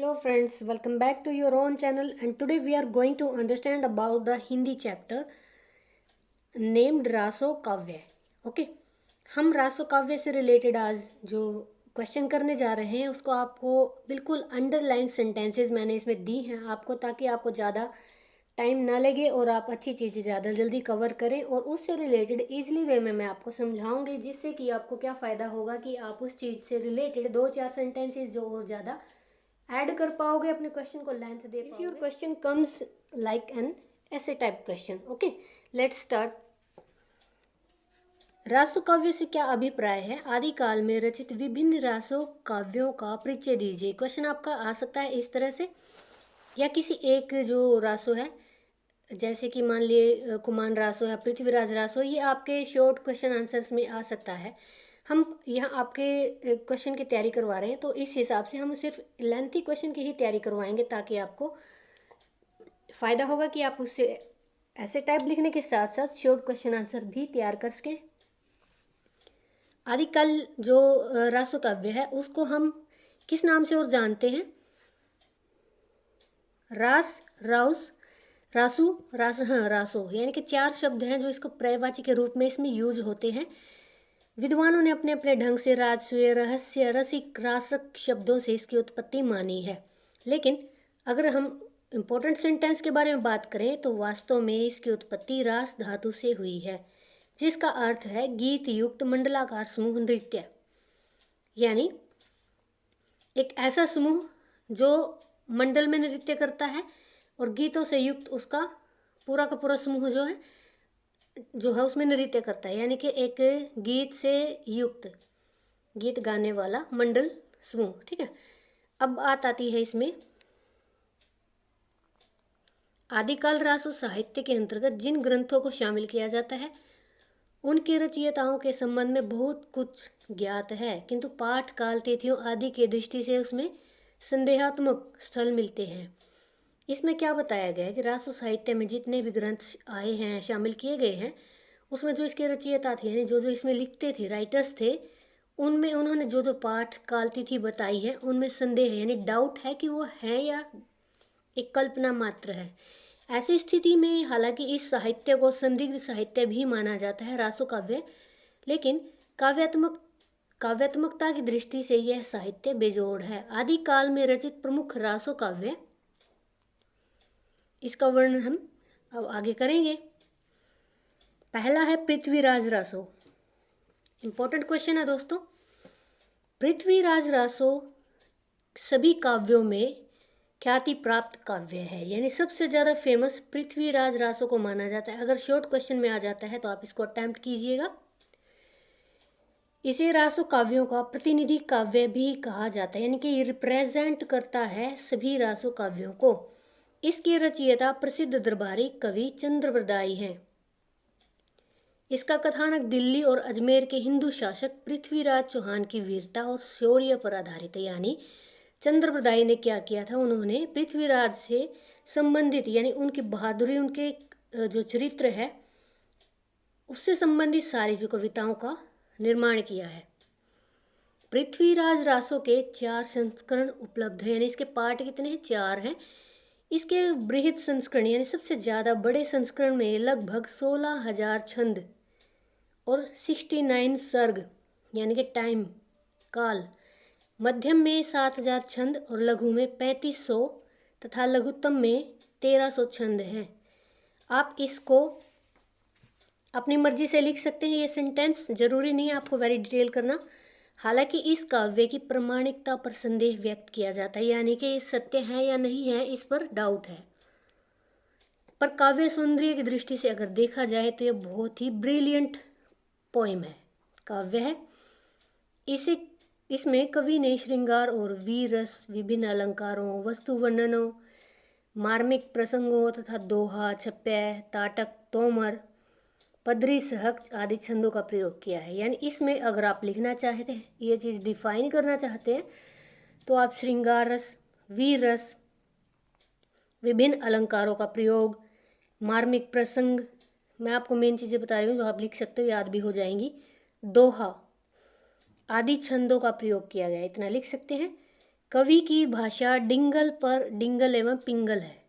Hello friends, welcome back to your own channel and today we are going to understand about the Hindi chapter named Raso काव्य. Okay, हम रासो काव्य से related आज जो question करने जा रहे हैं उसको आपको बिल्कुल अंडरलाइन सेंटेंसेस मैंने इसमें दी हैं आपको, ताकि आपको ज़्यादा टाइम ना लगे और आप अच्छी चीज़ें ज़्यादा जल्दी कवर करें और उससे रिलेटेड ईजिली वे में मैं आपको समझाऊंगी, जिससे कि आपको क्या फ़ायदा होगा कि आप उस चीज़ से रिलेटेड 2-4 सेंटेंसेस जो और ज़्यादा ऐड कर पाओगे, अपने क्वेश्चन को लेंथ दे पाओगे. If your question comes like an ऐसे type question. Okay, let's start. रासो काव्य से क्या अभिप्राय है? आदिकाल में रचित विभिन्न रासो काव्यों का परिचय दीजिए. क्वेश्चन आपका आ सकता है इस तरह से, या किसी एक जो रासो है, जैसे कि मान लिए कुमान रासो या पृथ्वीराज रासो, ये आपके शॉर्ट क्वेश्चन आंसर्स में आ सकता है. हम यहाँ आपके क्वेश्चन की तैयारी करवा रहे हैं तो इस हिसाब से हम सिर्फ लेंथी क्वेश्चन की ही तैयारी करवाएंगे, ताकि आपको फ़ायदा होगा कि आप उससे ऐसे टाइप लिखने के साथ साथ शॉर्ट क्वेश्चन आंसर भी तैयार कर सकें. आदिकाल जो रासो काव्य है उसको हम किस नाम से और जानते हैं? रास, राउस, रासु, रास, हाँ रासो, यानी कि 4 शब्द हैं जो इसको पर्यायवाची के रूप में इसमें यूज होते हैं. विद्वानों ने अपने अपने ढंग से राजसूय, रहस्य, रसिक, रासक शब्दों से इसकी उत्पत्ति मानी है. लेकिन अगर हम इम्पोर्टेंट सेंटेंस के बारे में बात करें तो वास्तव में इसकी उत्पत्ति रास धातु से हुई है, जिसका अर्थ है गीत युक्त मंडलाकार समूह नृत्य, यानी एक ऐसा समूह जो मंडल में नृत्य करता है और गीतों से युक्त उसका पूरा का पूरा समूह जो है उसमें नृत्य करता है, यानी कि एक गीत से युक्त गीत गाने वाला मंडल समूह. ठीक है, अब बात आती है इसमें आदिकाल रासो साहित्य के अंतर्गत जिन ग्रंथों को शामिल किया जाता है उनकी रचयिताओं के संबंध में बहुत कुछ ज्ञात है, किंतु पाठ काल तिथियों आदि की दृष्टि से उसमें संदेहात्मक स्थल मिलते हैं. इसमें क्या बताया गया है कि रासो साहित्य में जितने भी ग्रंथ आए हैं, शामिल किए गए हैं, उसमें जो इसके रचयिता थे, यानी जो जो इसमें लिखते थे, राइटर्स थे, उनमें उन्होंने जो जो पाठ काल तिथि बताई है उनमें संदेह है, यानी डाउट है कि वो है या एक कल्पना मात्र है. ऐसी स्थिति में हालांकि इस साहित्य को संदिग्ध साहित्य भी माना जाता है, रासो काव्य, लेकिन काव्यात्मकता की दृष्टि से यह साहित्य बेजोड़ है. आदिकाल में रचित प्रमुख रासो काव्य, इसका वर्णन हम अब आगे करेंगे. पहला है पृथ्वीराज रासो. इंपॉर्टेंट क्वेश्चन है दोस्तों. पृथ्वीराज रासो सभी काव्यों में ख्याति प्राप्त काव्य है, यानी सबसे ज़्यादा फेमस पृथ्वीराज रासो को माना जाता है. अगर शॉर्ट क्वेश्चन में आ जाता है तो आप इसको अटेम्प्ट कीजिएगा. इसे रासो काव्यों का प्रतिनिधि काव्य भी कहा जाता है, यानी कि ये रिप्रेजेंट करता है सभी रासो काव्यों को. इसके रचयिता प्रसिद्ध दरबारी कवि चंद्रप्रदायी हैं. इसका कथानक दिल्ली और अजमेर के हिंदू शासक पृथ्वीराज चौहान की वीरता और शौर्य पर आधारित है. यानी चंद्रप्रदायी ने क्या किया था, उन्होंने पृथ्वीराज से संबंधित, यानी उनकी बहादुरी, उनके जो चरित्र है उससे संबंधित सारी जो कविताओं का निर्माण किया है. पृथ्वीराज रासो के 4 संस्करण उपलब्ध हैं, यानी इसके पार्ट कितने हैं? 4 हैं. इसके बृहद संस्करण यानी सबसे ज़्यादा बड़े संस्करण में लगभग 16,000 छंद और 69 सर्ग, यानी कि टाइम काल, मध्यम में 7,000 छंद और लघु में 3500 तथा लघुत्तम में 1300 छंद हैं. आप इसको अपनी मर्जी से लिख सकते हैं. ये सेंटेंस जरूरी नहीं है आपको वेरी डिटेल करना. हालांकि इस काव्य की प्रामाणिकता पर संदेह व्यक्त किया जाता है, यानी कि ये सत्य है या नहीं है इस पर डाउट है. पर काव्य सौंदर्य की दृष्टि से अगर देखा जाए तो ये बहुत ही ब्रिलियंट पोइम है, काव्य है. इसमें कवि ने श्रृंगार और वीर रस, विभिन्न अलंकारों, वस्तु वर्णनों, मार्मिक प्रसंगों तथा दोहा, छप्पय, ताटक, तोमर, पदरी, सहक आदि छंदों का प्रयोग किया है. यानी इसमें अगर आप लिखना चाहते हैं, ये चीज़ डिफाइन करना चाहते हैं, तो आप श्रृंगार रस, वीर रस, विभिन्न अलंकारों का प्रयोग, मार्मिक प्रसंग, मैं आपको मेन चीज़ें बता रही हूँ जो आप लिख सकते हो, याद भी हो जाएंगी, दोहा आदि छंदों का प्रयोग किया गया, इतना लिख सकते हैं. कवि की भाषा डिंगल पर डिंगल एवं पिंगल है,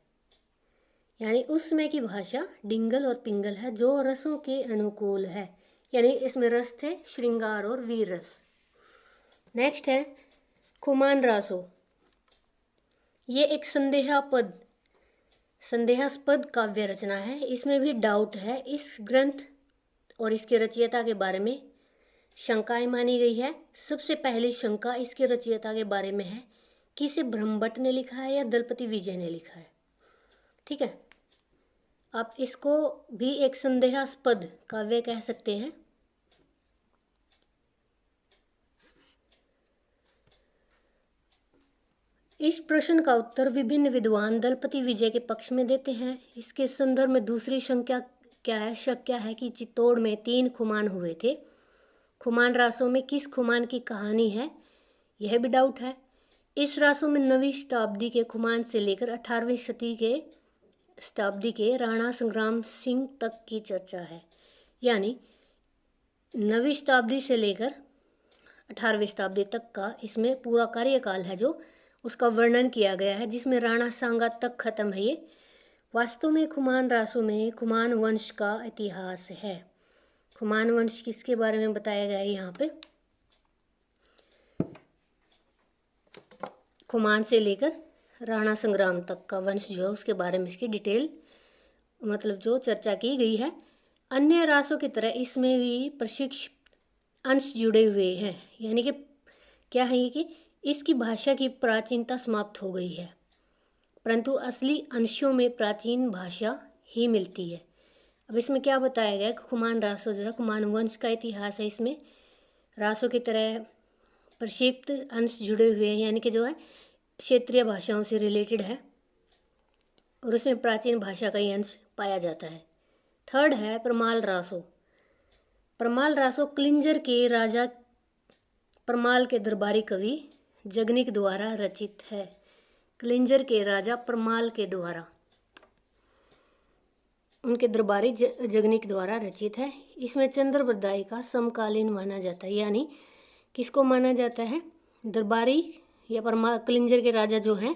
यानी उस समय की भाषा डिंगल और पिंगल है जो रसों के अनुकूल है, यानी इसमें रस थे श्रृंगार और वीर रस। नेक्स्ट है खुमान रासो। ये एक संदेहास्पद काव्य रचना है। इसमें भी डाउट है। इस ग्रंथ और इसके रचयिता के बारे में शंकाएं मानी गई है। सबसे पहली शंका इसके रचयिता के बारे में है कि इसे ब्रह्मभट्ट ने लिखा है या दलपति विजय ने लिखा है। ठीक है, आप इसको भी एक संदेहास्पद काव्य कह सकते हैं। इस प्रश्न का उत्तर विभिन्न विद्वान दलपति विजय के पक्ष में देते हैं। इसके संदर्भ में दूसरी शंका क्या है? शक क्या है कि चित्तौड़ में 3 खुमान हुए थे। खुमान रासों में किस खुमान की कहानी है, यह भी डाउट है। इस रासों में 9वीं शताब्दी के खुमान से लेकर 18वीं शताब्दी के राणा संग्राम सिंह तक की चर्चा है, यानी 9वीं शताब्दी से लेकर 18वीं शताब्दी तक का इसमें पूरा कार्यकाल है जो उसका वर्णन किया गया है, जिसमें राणा सांगा तक खत्म है। ये वास्तव में खुमान रासों में खुमान वंश का इतिहास है। खुमान वंश किसके बारे में बताया गया है यहाँ पे? खुमान से लेकर राणा संग्राम तक का वंश जो है उसके बारे में इसकी डिटेल मतलब जो चर्चा की गई है। अन्य रासों की तरह इसमें भी प्रशिक्षित अंश जुड़े हुए हैं, यानी कि क्या है कि इसकी भाषा की प्राचीनता समाप्त हो गई है, परंतु असली अंशों में प्राचीन भाषा ही मिलती है। अब इसमें क्या बताया गया कि खुमान रासो जो है खुमान वंश का इतिहास है। इसमें रासों की तरह प्रक्षिप्त अंश जुड़े हुए हैं, यानी कि जो है क्षेत्रीय भाषाओं से रिलेटेड है और उसमें प्राचीन भाषा का ही अंश पाया जाता है। थर्ड है परमाल रासो। परमाल रासो क्लिंजर के राजा परमाल के दरबारी कवि जगनिक द्वारा रचित है। क्लिंजर के राजा परमाल के द्वारा उनके दरबारी जगनिक द्वारा रचित है। इसमें चंद्रबरदाई का समकालीन माना जाता है, यानी किसको माना जाता है? दरबारी या परमाल क्लिंजर के राजा जो हैं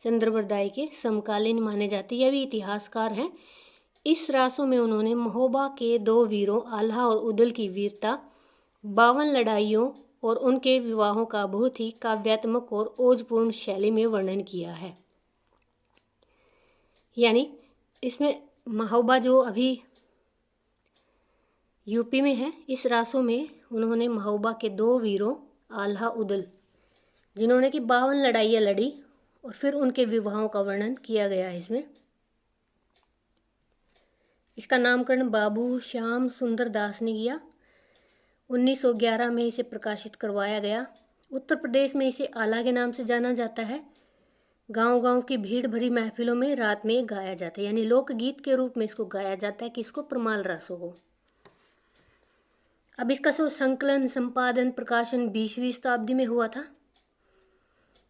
चंद्रबरदाई के समकालीन माने जाते हैं। यह भी इतिहासकार हैं। इस रासों में उन्होंने महोबा के 2 वीरों आल्हा और उदल की वीरता, 52 लड़ाइयों और उनके विवाहों का बहुत ही काव्यात्मक और ओजपूर्ण शैली में वर्णन किया है। यानी इसमें महोबा जो अभी यूपी में है, इस रासों में उन्होंने महोबा के 2 वीरों आल्हा उदल जिन्होंने कि 52 लड़ाइयाँ लड़ी और फिर उनके विवाहों का वर्णन किया गया है। इसका नामकरण बाबू श्याम सुंदर दास ने किया। 1911 में इसे प्रकाशित करवाया गया। उत्तर प्रदेश में इसे आला के नाम से जाना जाता है। गांव-गांव की भीड़ भरी महफिलों में रात में गाया जाता है, यानी लोकगीत के रूप में इसको गाया जाता है। किसको? परमाल रासों को। अब इसका संकलन संपादन प्रकाशन 20वीं शताब्दी में हुआ था।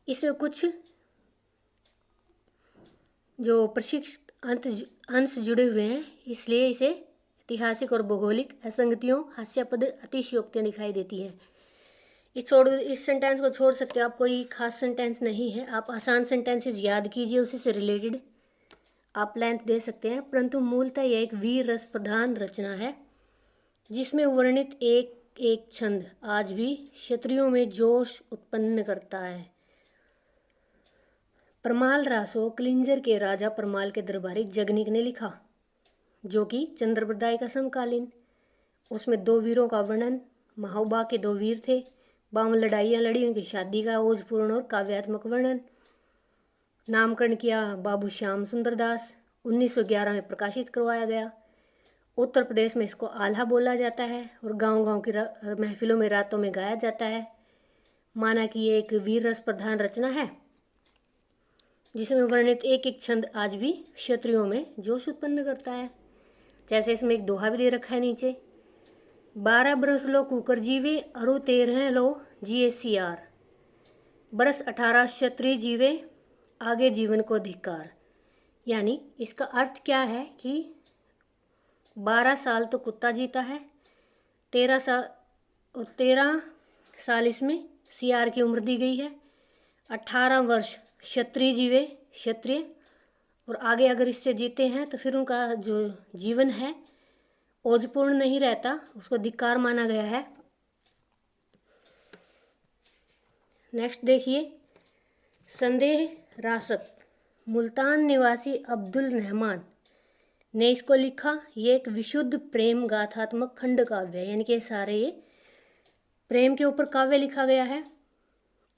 इसमें कुछ जो प्रशिक्षित अंश जुड़े हुए हैं, इसलिए इसे ऐतिहासिक और भौगोलिक असंगतियों, हास्यास्पद अतिशयोक्तियाँ दिखाई देती हैं। इस सेंटेंस को छोड़ सकते हो आप, कोई खास सेंटेंस नहीं है। आप आसान सेंटेंसेस याद कीजिए, उसी से रिलेटेड आप लेंथ दे सकते हैं, परंतु मूलतः यह एक वीर रस प्रधान रचना है जिसमें वर्णित एक एक छंद आज भी क्षत्रियों में जोश उत्पन्न करता है। परमाल रासो क्लिंजर के राजा परमाल के दरबारी जगनिक ने लिखा, जो कि चंद्रबरदाई का समकालीन। उसमें 2 वीरों का वर्णन, महोबा के 2 वीर थे, 52 लड़ाइयाँ लड़ी, उनकी शादी का ओजपूर्ण और काव्यात्मक वर्णन। नामकरण किया बाबू श्याम सुंदर दास। 1911 में प्रकाशित करवाया गया। उत्तर प्रदेश में इसको आल्हा बोला जाता है और गांव-गांव की महफिलों में रातों में गाया जाता है। माना कि ये एक वीर रस प्रधान रचना है जिसमें वर्णित एक एक छंद आज भी क्षत्रियों में जोश उत्पन्न करता है। जैसे इसमें एक दोहा भी दे रखा है नीचे, 12 बरस लो कुकर जीवे, अरु 13 लो जिए सियार, बरस 18 क्षत्रिय जीवे, आगे जीवन को धिक्कार। यानी इसका अर्थ क्या है कि 12 साल तो कुत्ता जीता है, 13 साल इसमें सियार की उम्र दी गई है, 18 वर्ष क्षत्रिय जीवे, क्षत्रिय, और आगे अगर इससे जीते हैं तो फिर उनका जो जीवन है ओजपूर्ण नहीं रहता, उसको धिक्कार माना गया है। नेक्स्ट देखिए, संदेह रासत, मुल्तान निवासी अब्दुल रहमान ने इसको लिखा। ये एक विशुद्ध प्रेम गाथात्मक खंड काव्य है, यानी कि सारे ये प्रेम के ऊपर काव्य लिखा गया है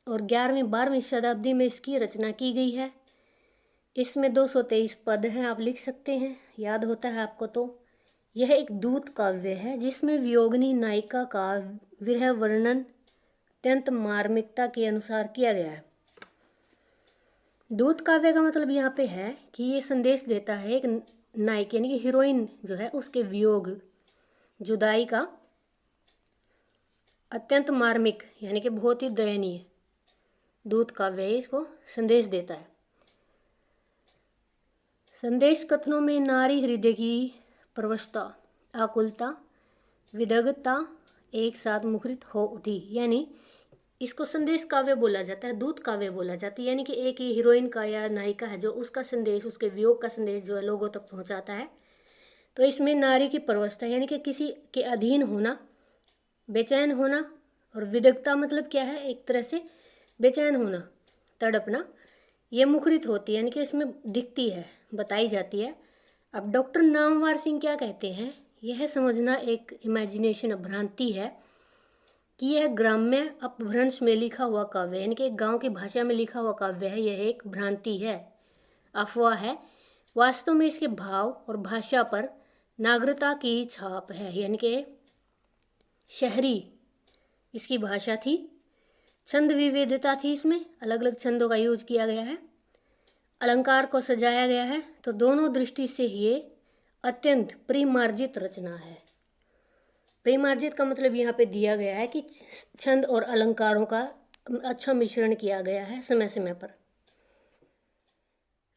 और 11वीं-12वीं शताब्दी में इसकी रचना की गई है। इसमें 223 पद हैं, आप लिख सकते हैं, याद होता है आपको तो। यह एक दूत काव्य है जिसमें वियोगिनी नायिका का विरह वर्णन अत्यंत मार्मिकता के अनुसार किया गया है। दूत काव्य का मतलब यहाँ पे है कि ये संदेश देता है एक नायक यानी कि हीरोइन जो है उसके वियोग, जुदाई का अत्यंत मार्मिक यानी कि बहुत ही दयनीय दूत काव्य इसको संदेश देता है। संदेश कथनों में नारी हृदय की परवशता, आकुलता, विदग्धता एक साथ मुखरित हो उठी, यानी इसको संदेश काव्य बोला जाता है, दूत काव्य बोला जाता है। यानी कि एक ही हीरोइन का या नायिका है जो उसका संदेश, उसके वियोग का संदेश जो है लोगों तक पहुंचाता है। तो इसमें नारी की परवशता यानी कि किसी के अधीन होना, बेचैन होना, और विदग्धता मतलब क्या है, एक तरह से बेचैन होना, तड़पना, ये मुखरित होती है यानी कि इसमें दिखती है, बताई जाती है। अब डॉक्टर नामवर सिंह क्या कहते हैं, यह समझना एक इमेजिनेशन, भ्रांति है कि यह ग्राम्य अपभ्रंश में लिखा हुआ काव्य यानी कि एक गांव की भाषा में लिखा हुआ काव्य है, यह एक भ्रांति है, अफवाह है। वास्तव में इसके भाव और भाषा पर नागरिकता की छाप है, यानी कि शहरी इसकी भाषा थी। छंद विविधता थी, इसमें अलग अलग छंदों का यूज किया गया है, अलंकार को सजाया गया है। तो दोनों दृष्टि से ये अत्यंत परिमार्जित रचना है। परिमार्जित का मतलब यहाँ पे दिया गया है कि छंद और अलंकारों का अच्छा मिश्रण किया गया है समय समय पर।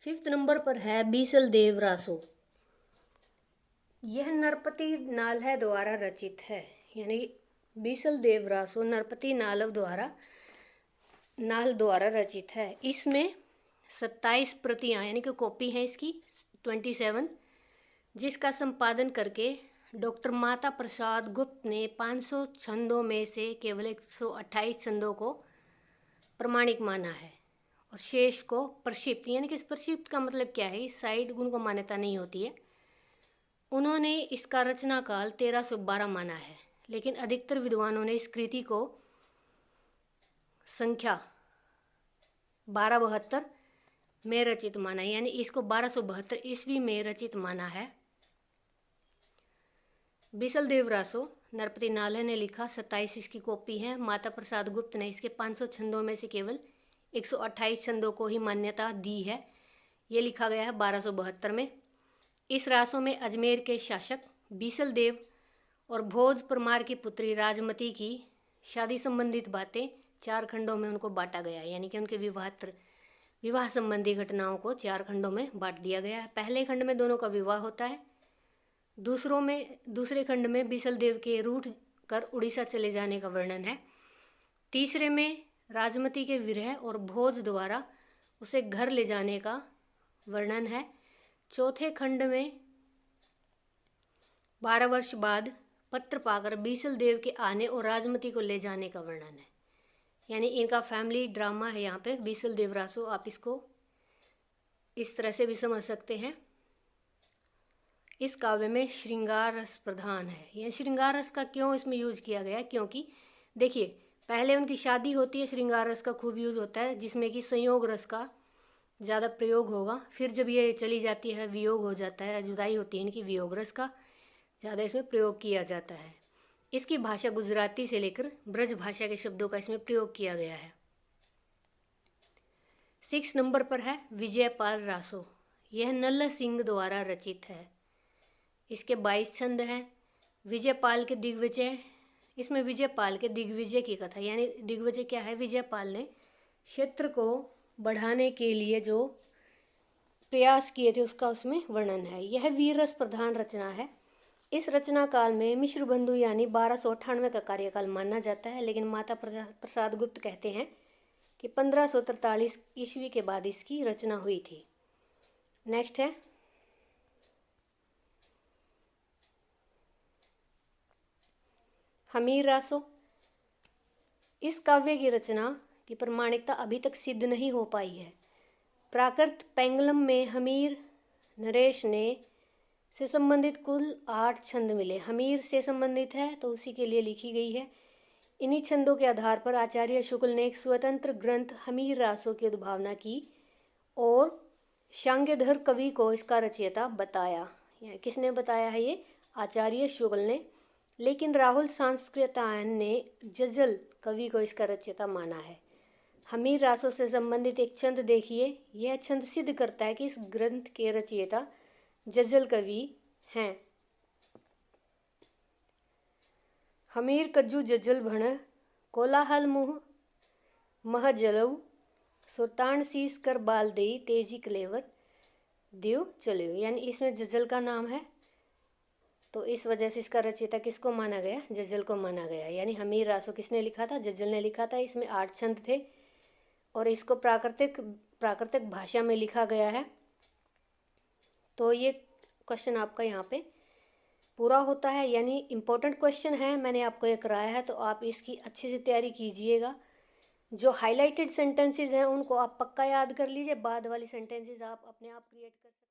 5th नंबर पर है बीसल देव रासो। यह नरपति नाल्ह द्वारा रचित है, यानी बीसल देव रासो नरपति नाल्ह द्वारा रचित है। इसमें 27 प्रतियां यानी कि कॉपी है इसकी 27, जिसका संपादन करके डॉक्टर माता प्रसाद गुप्त ने 500 छंदों में से केवल 128 छंदों को प्रमाणिक माना है और शेष को प्रक्षिप्त, यानी कि प्रक्षिप्त का मतलब क्या है, इस साइड उनको मान्यता नहीं होती है। उन्होंने इसका रचना काल 1312 माना है, लेकिन अधिकतर विद्वानों ने इस कृति को संख्या 1272 में रचित माना, यानी इसको 1272 ईस्वी में रचित माना है। बीसल देव रासो नरपति नाल्ह ने लिखा, 27 इसकी कॉपी है। माता प्रसाद गुप्त ने इसके 500 छंदों में से केवल 128 छंदों को ही मान्यता दी है। ये लिखा गया है 1272 में। इस रासों में अजमेर के शासक बीसल देव और भोज परमार की पुत्री राजमती की शादी संबंधित बातें 4 खंडों में उनको बांटा गया है, यानी कि उनके विवाह संबंधी घटनाओं को 4 खंडों में बांट दिया गया है। पहले खंड में दोनों का विवाह होता है, दूसरे खंड में बीसल देव के रूठ कर उड़ीसा चले जाने का वर्णन है, तीसरे में राजमती के विरह और भोज द्वारा उसे घर ले जाने का वर्णन है, चौथे खंड में 12 वर्ष बाद पत्र पाकर बीसल देव के आने और राजमती को ले जाने का वर्णन है। यानी इनका फैमिली ड्रामा है यहाँ पे बीसल देव रासो, आप इसको इस तरह से भी समझ सकते हैं। इस काव्य में श्रृंगार रस प्रधान है। यह श्रृंगार रस का क्यों इसमें यूज किया गया, क्योंकि देखिए पहले उनकी शादी होती है, श्रृंगार रस का खूब यूज होता है, जिसमें कि संयोग रस का ज़्यादा प्रयोग होगा। फिर जब ये चली जाती है, वियोग हो जाता है, जुदाई होती है, इनकी वियोग रस का ज़्यादा इसमें प्रयोग किया जाता है। इसकी भाषा गुजराती से लेकर ब्रज भाषा के शब्दों का इसमें प्रयोग किया गया है। 6 नंबर पर है विजयपाल रासो। यह नल्ल सिंह द्वारा रचित है। इसके 22 छंद हैं। विजयपाल के दिग्विजय, इसमें विजयपाल के दिग्विजय की कथा, यानी दिग्विजय क्या है, विजयपाल ने क्षेत्र को बढ़ाने के लिए जो प्रयास किए थे उसका उसमें वर्णन है। यह वीर रस प्रधान रचना है। इस रचना काल में मिश्र बंधु यानी 1298 का कार्यकाल माना जाता है, लेकिन माता प्रसाद गुप्त कहते हैं कि 1543 ईस्वी के बाद इसकी रचना हुई थी। नेक्स्ट है हमीर रासो। इस काव्य की रचना की प्रमाणिकता अभी तक सिद्ध नहीं हो पाई है। प्राकृत पेंगलम में हमीर नरेश ने से संबंधित कुल 8 छंद मिले। हमीर से संबंधित है तो उसी के लिए लिखी गई है। इन्हीं छंदों के आधार पर आचार्य शुक्ल ने एक स्वतंत्र ग्रंथ हमीर रासों की उद्भावना की और शांग्यधर कवि को इसका रचयिता बताया। किसने बताया है? ये आचार्य शुक्ल ने। लेकिन राहुल संस्कृतायन ने जजल कवि को इसका रचयिता माना है। हमीर रासों से संबंधित एक छंद देखिए। यह छंद सिद्ध करता है कि इस ग्रंथ के रचयिता जजल कवि हैं। हमीर कज्जू जज्जल भण कोलाहल मुह मह जलऊ सुरतान शीस कर बाल देई तेजी कलेवर देव चलो। यानी इसमें जज्जल का नाम है, तो इस वजह से इसका रचयिता किसको माना गया? जज्जल को माना गया। यानी हमीर रासो किसने लिखा था? जज्जल ने लिखा था। इसमें 8 छंद थे और इसको प्राकृतिक भाषा में लिखा गया है। तो ये क्वेश्चन आपका यहाँ पे पूरा होता है, यानी इम्पोर्टेंट क्वेश्चन है, मैंने आपको ये कराया है, तो आप इसकी अच्छे से तैयारी कीजिएगा। जो हाईलाइटेड सेंटेंसेस हैं उनको आप पक्का याद कर लीजिए, बाद वाली सेंटेंसेस आप अपने आप क्रिएट कर सकते हैं।